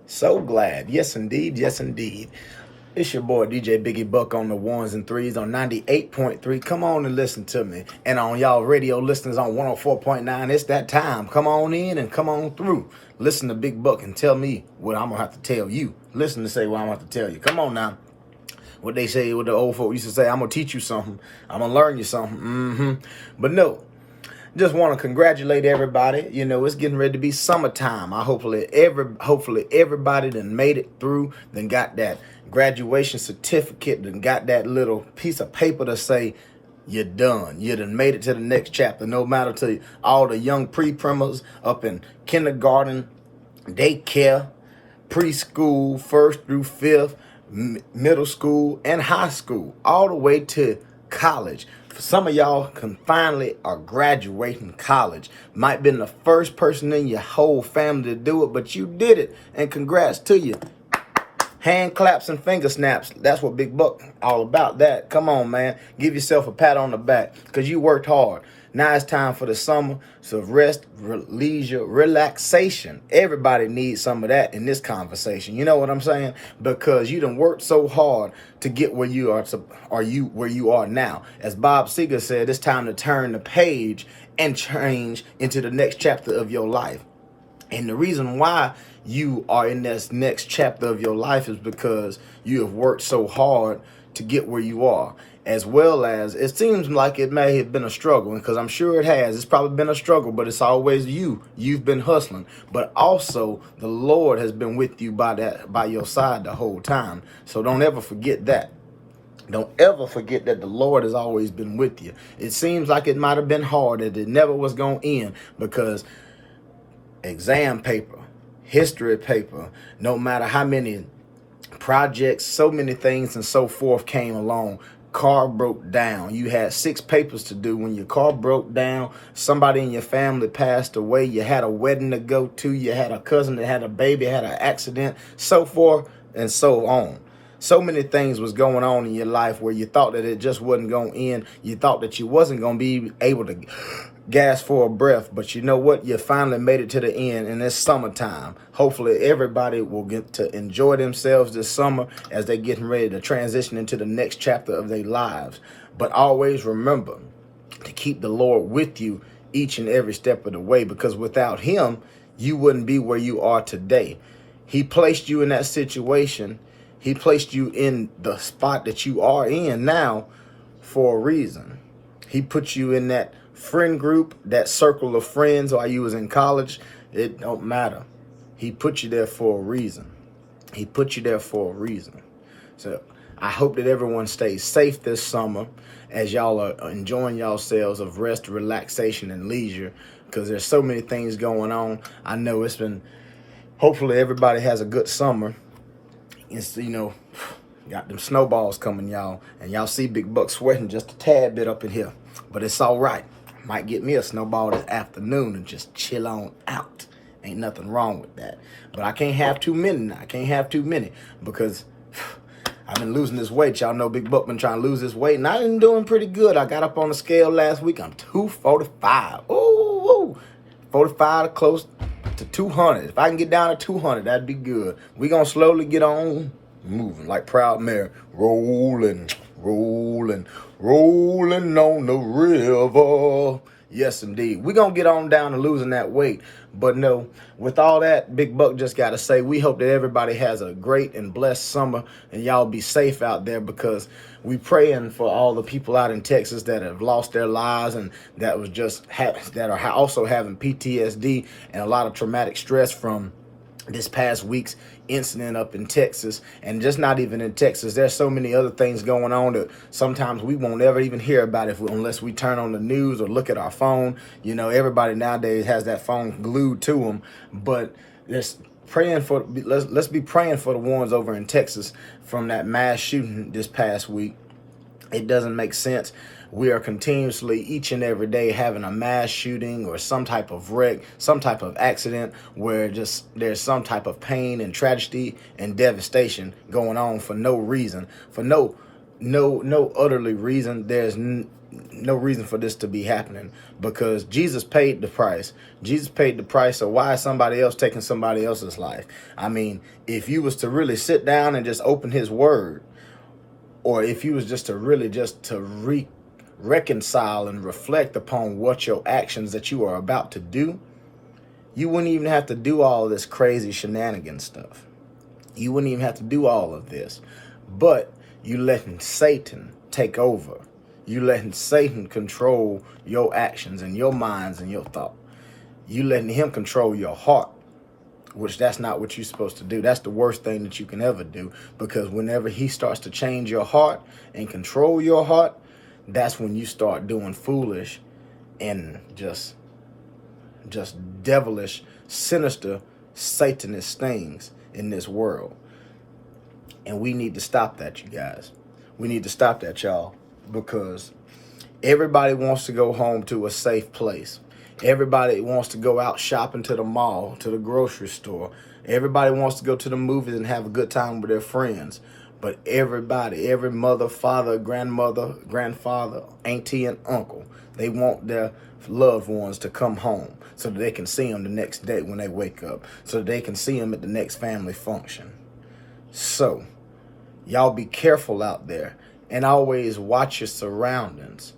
So glad. Yes, indeed. Yes, indeed. It's your boy DJ Biggie Buck on the ones and threes on 98.3. Come on and listen to me. And on y'all radio listeners on 104.9, it's that time. Come on in and come on through. Listen to Big Buck and tell me what I'm going to have to tell you. Listen to say what I'm going to have to tell you. Come on now. What they say, what the old folk used to say, I'm going to teach you something. I'm going to learn you something. But no. Just want to congratulate everybody. You know, it's getting ready to be summertime. Hopefully everybody done made it through, then got that graduation certificate, then got that little piece of paper to say you're done. You done made it to the next chapter. No matter to all the young pre-primers up in kindergarten, daycare, preschool, first through fifth, middle school, and high school, all the way to college. Some of y'all can finally are graduating college. Might been the first person in your whole family to do it, but you did it, and congrats to you. Hand claps and finger snaps. That's what Big Buck all about. That. Come on, man. Give yourself a pat on the back because you worked hard. Now it's time for the summer. So rest, leisure, relaxation. Everybody needs some of that in this conversation. You know what I'm saying? Because you done worked so hard to get where you are, where you are now. As Bob Seger said, it's time to turn the page and change into the next chapter of your life. And the reason why you are in this next chapter of your life is because you have worked so hard to get where you are. As well as it seems like it may have been a struggle, because I'm sure it has. It's probably been a struggle, but it's always you. You've been hustling. But also the Lord has been with you by your side the whole time. So don't ever forget that. Don't ever forget that the Lord has always been with you. It seems like it might have been hard, that it never was going to end, because exam paper, history paper, no matter how many projects, so many things and so forth came along. Car broke down. You had 6 papers to do. When your car broke down, somebody in your family passed away, you had a wedding to go to, you had a cousin that had a baby, had an accident, so forth and so on. So many things was going on in your life where you thought that it just wasn't going to end. You thought that you wasn't going to be able to gasp for a breath. But you know what? You finally made it to the end, and it's summertime. Hopefully everybody will get to enjoy themselves this summer as they're getting ready to transition into the next chapter of their lives. But always remember to keep the Lord with you each and every step of the way, because without him, you wouldn't be where you are today. He placed you in that situation. He placed you in the spot that you are in now for a reason. He put you in that friend group, that circle of friends while you was in college. It don't matter. He put you there for a reason. He put you there for a reason. So I hope that everyone stays safe this summer as y'all are enjoying yourselves of rest, relaxation, and leisure, because there's so many things going on. I know it's been, hopefully everybody has a good summer. It's, you know, got them snowballs coming, y'all. And y'all see Big Buck sweating just a tad bit up in here. But it's all right. Might get me a snowball this afternoon and just chill on out. Ain't nothing wrong with that. But I can't have too many now. I can't have too many because I've been losing this weight. Y'all know Big Buck been trying to lose this weight, and I've been doing pretty good. I got up on the scale last week. I'm 245. Ooh, 45 close to 200. If I can get down to 200, that'd be good. We gonna slowly get on moving like Proud Mary, rolling, rolling, rolling on the river. Yes, indeed. We're going to get on down to losing that weight. But no, with all that, Big Buck just got to say, we hope that everybody has a great and blessed summer, and y'all be safe out there, because we praying for all the people out in Texas that have lost their lives and that was just that are also having PTSD and a lot of traumatic stress from this past week's incident up in Texas. And just not even in Texas, there's so many other things going on that sometimes we won't ever even hear about unless we turn on the news or look at our phone. You know, everybody nowadays has that phone glued to them. But let's be praying for the ones over in Texas from that mass shooting this past week. It doesn't make sense. We are continuously each and every day having a mass shooting or some type of wreck, some type of accident where just there's some type of pain and tragedy and devastation going on for no reason, for no no utterly reason. There's no reason for this to be happening, because Jesus paid the price. Jesus paid the price. So why is somebody else taking somebody else's life? I mean, if you was to really sit down and just open his word, or if you was just to really just to reconcile and reflect upon what your actions that you are about to do, you wouldn't even have to do all this crazy shenanigan stuff. You wouldn't even have to do all of this. But you letting Satan take over. You letting Satan control your actions and your minds and your thought. You letting him control your heart, which that's not what you're supposed to do. That's the worst thing that you can ever do, because whenever he starts to change your heart and control your heart, that's when you start doing foolish and just devilish, sinister, Satanist things in this world. And we need to stop that, you guys. We need to stop that, y'all, because everybody wants to go home to a safe place. Everybody wants to go out shopping to the mall, to the grocery store. Everybody wants to go to the movies and have a good time with their friends. But everybody, every mother, father, grandmother, grandfather, auntie, and uncle, they want their loved ones to come home so that they can see them the next day when they wake up, so that they can see them at the next family function. So, y'all be careful out there and always watch your surroundings.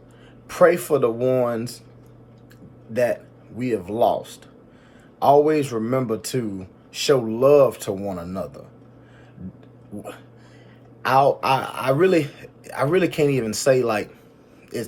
Pray for the ones that we have lost. Always remember to show love to one another. I really can't even say like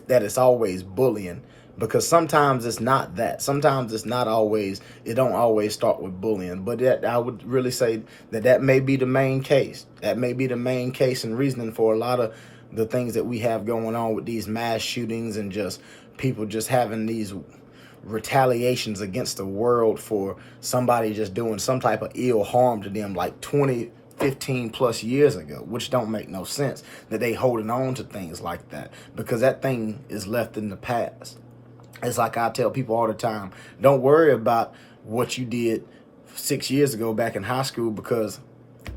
that it's always bullying, because sometimes it's not that. Sometimes it's not always, it don't always start with bullying. But that, I would really say that may be the main case. That may be the main case and reasoning for a lot of the things that we have going on with these mass shootings and just people just having these retaliations against the world for somebody just doing some type of ill harm to them like 20, 15 plus years ago, which don't make no sense that they holding on to things like that, because that thing is left in the past. It's like I tell people all the time, don't worry about what you did 6 years ago back in high school, because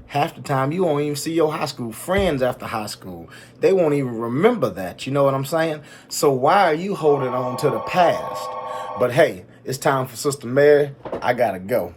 half the time you won't even see your high school friends after high school. They won't even remember that. You know what I'm saying? So why are you holding on to the past? But hey, it's time for Sister Mary. I gotta go.